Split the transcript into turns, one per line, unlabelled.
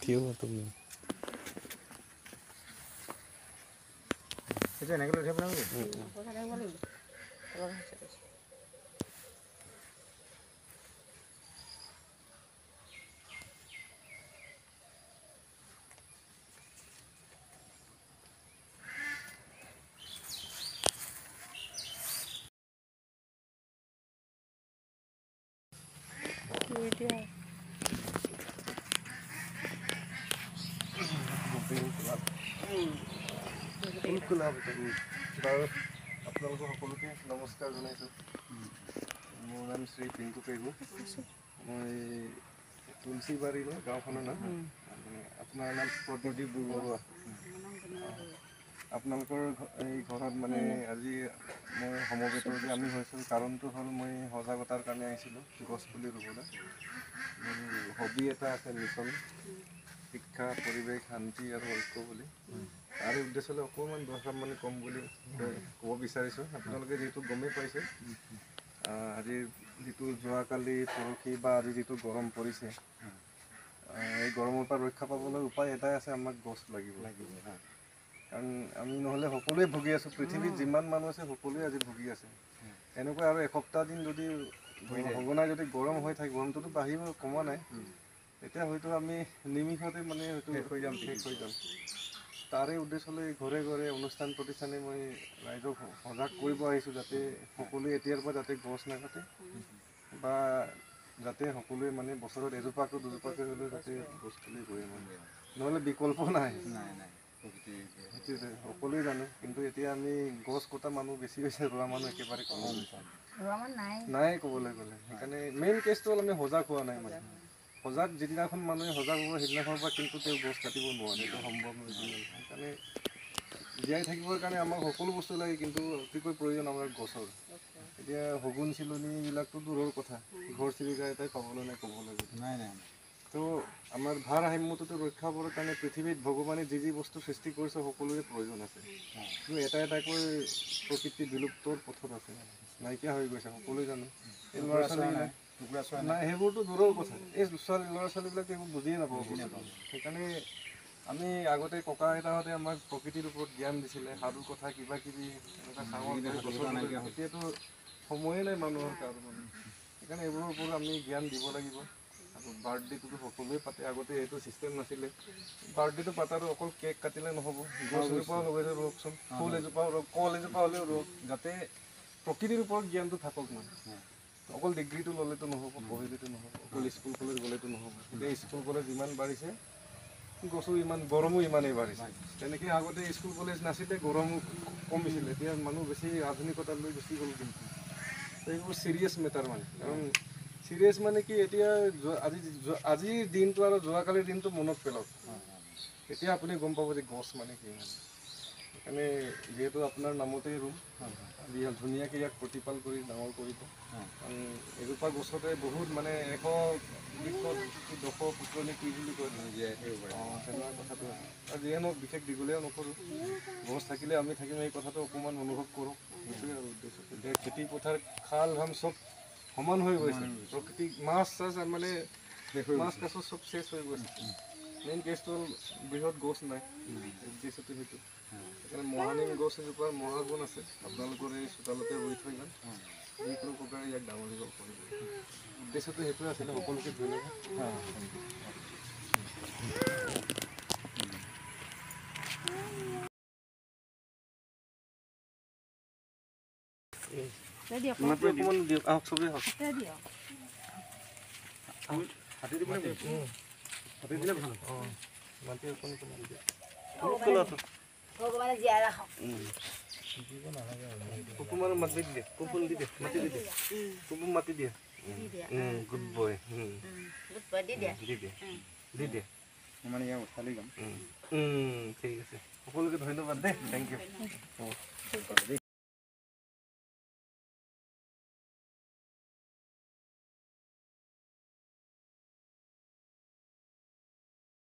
থিয় তুমি
এটা এনেকৈ উঠিব লাগিব আপোনালোকৰ সকলোকে নমস্কাৰ জনাইছোঁ। মোৰ নাম শ্ৰী পিংকু পেগু। মই তুলসীবাৰী ন গাঁওখনৰ নাম আপোনাৰ নাম প্ৰদ্যুৎ বৰুৱা। আপোনালোকৰ এই ঘৰত মানে আজি মই সমবেত যে আমি হৈছোঁ কাৰণটো হ'ল মই সজাগতাৰ কাৰণে আহিছিলোঁ গছপুলি ৰুবলৈ। মোৰ হবি এটা আছে মিছন শিক্ষা পৰিৱেশ শান্তি আৰু ঐক্য বুলি। তাৰে উদ্দেশ্যলৈ অকণমান দৰকাৰ মানে কম বুলি ক'ব বিচাৰিছোঁ। আপোনালোকে যিহেতু গমেই পাইছে আজিৰ যিটো যোৱাকালি পৰহি বা আজি যিটো গৰম পৰিছে এই গৰমৰ পৰা ৰক্ষা পাবলৈ উপায় এটাই আছে, আমাক গছ লাগিব। কাৰণ আমি নহ'লে সকলোৱে ভুগি আছোঁ, পৃথিৱীত যিমান মানুহ আছে সকলোৱে আজি ভুগি আছে। এনেকুৱা আৰু এসপ্তাহ দিন যদি সঘনাই যদি গৰম হৈ থাকে, গৰমটোতো বাঢ়িব কমা নাই, তেতিয়া হয়তো আমি নিমিষতে মানে হয়তো শেষ হৈ যাম। তাৰে উদ্দেশ্যলৈ ঘৰে ঘৰে অনুষ্ঠান প্ৰতিষ্ঠানে মই ৰাইজক সজাগ কৰিব আহিছোঁ, যাতে সকলোৱে এতিয়াৰ পৰা যাতে গছ নাকাটে বা যাতে সকলোৱে মানে বছৰত এজোপাকৈ দুজোপাকৈ হ'লেও যাতে গছ পুলি ৰুৱে, নহ'লে বিকল্প নাই। সকলোৱে জানো, কিন্তু এতিয়া আমি গছ কটা মানুহ বেছি হৈছে, ৰোৱা মানুহ একেবাৰে কম নাই ক'বলৈ গ'লে। সেইকাৰণে মেইন কেছটো হ'ল আমি সজাগ হোৱা নাই। মানে সজাগ যিদিনাখন মানুহে সজাগ হ'ব সেইদিনাখনৰ পৰা কিন্তু তেওঁ গছ কাটিব নোৱাৰে, সেইটো সম্ভৱ নহয়। সেইকাৰণে জীয়াই থাকিবৰ কাৰণে আমাক সকলো বস্তু লাগে, কিন্তু অতিকৈ প্ৰয়োজন আমাৰ গছৰ। এতিয়া শগুন চিলনিবিলাকতো দূৰৰ কথা, ঘৰ চিৰিকা এটাই পাবলৈ নাই ক'বলৈ নাই। তো আমাৰ ভাৰসাম্যটো ৰক্ষা কৰাৰ কাৰণে পৃথিৱীত ভগৱানে যি যি বস্তু সৃষ্টি কৰিছে সকলোৰে প্ৰয়োজন আছে, কিন্তু এটা এটাকৈ প্ৰকৃতি বিলুপ্তৰ পথত আছে, নাইকিয়া হৈ গৈছে, সকলোৱে জানো। এই ল'ৰা ছোৱালীবিলাক নাই, সেইবোৰতো দূৰৰ কথা। এই ল'ৰা ছোৱালীবিলাকে এইবোৰ বুজিয়ে নাপাব। সেইকাৰণে আমি আগতে ককা আইতাহঁতে আমাক প্ৰকৃতিৰ ওপৰত জ্ঞান দিছিলে, সাধু কথা কিবা কিবি এনেকুৱা চাঙৰ এতিয়াতো সময়ে নাই মানুহৰ কাৰো মানে। সেইকাৰণে এইবোৰৰ ওপৰত আমি জ্ঞান দিব লাগিব। আৰু বাৰ্থডেটোতো সকলোৱে পাতে, আগতে এইটো ছিষ্টেম নাছিলে। বাৰ্থডেটো পাতাৰো অকল কেক কাটিলে নহ'ব, গছ এজোপাও লগাই ৰুৱকচোন, ফুল এজোপাও ৰুৱক, কল এজোপা হ'লেও ৰুৱক, যাতে প্ৰকৃতিৰ ওপৰত জ্ঞানটো থাকক। মানে অকল ডিগ্ৰীটো ল'লেতো নহ'ব, পঢ়িলেতো নহ'ব, অকল স্কুল কলেজ গ'লেতো নহ'ব। এতিয়া স্কুল কলেজ যিমান বাঢ়িছে গছো ইমান, গৰমো ইমানেই বাঢ়িছে। তেনেকৈ আগতে স্কুল কলেজ নাছিলে, গৰমো কমিছিলে, এতিয়া মানুহ বেছি আধুনিকতালৈ গুচি গ'ল। এইবোৰ ছিৰিয়াছ মেটাৰ মানে, কাৰণ ছিৰিয়াছ মানে কি, এতিয়া আজিৰ দিনটো আৰু যোৱাকালিৰ দিনটো মনত পেলাওক, তেতিয়া আপুনি গম পাব যে গছ মানে কি। সেইকাৰণে যিহেতু আপোনাৰ নামতেই ৰুম, ধুনীয়াকৈ ইয়াক প্ৰতিপাল কৰি ডাঙৰ কৰিব। কাৰণ এজোপা গছতে বহুত মানে 100 পুৰণি কি বুলি কয় তেনেকুৱা কথাটো আছে। আৰু যিয়ে নহওক বিশেষ দীঘলীয়া নকৰোঁ, গছ থাকিলে আমি থাকিম এই কথাটো অকণমান অনুভৱ কৰোঁ, সেইটোৱে আৰু উদ্দেশ্য। এতিয়া খেতি পথাৰ খাল ঘাম চব সমান হৈ গৈছে, প্ৰকৃতি মাছ চাছ মানে মাছ কাছ চব চেছ হৈ গৈছে। মেইন কেছটো হ'ল বৃহৎ গছ নাই, উদ্দেশ্যটো সেইটো। সেইকাৰণে মহানিম গছ এজোপা মহাগুণ আছে, আপোনালোকৰ এই চোতালতে ৰুই থৈ যাম, যিকোনো প্ৰকাৰে ইয়াক ডাঙৰ দীঘল কৰিব। উদ্দেশ্যটো সেইটোৱে আছিলে। সকলোকে ধন্যবাদ। অকণমান দিয়ক, আহক চবেই আহক। হাতী দিলে ভাল। মাটি অকণ দিয়ক, ভগৱানে জীয়াই ৰাখক। কুকুমাৰ মাটি দিয়ে, কুকুল দি দিয়ে, মাটি দি দিয়ে, কুকুম মাটি দিয়ে। গুড বয়, দি দিয়ে মানে ইয়াক উঠালি যাম। ঠিক আছে, সকলোকে ধন্যবাদ দেই, থেংক ইউ।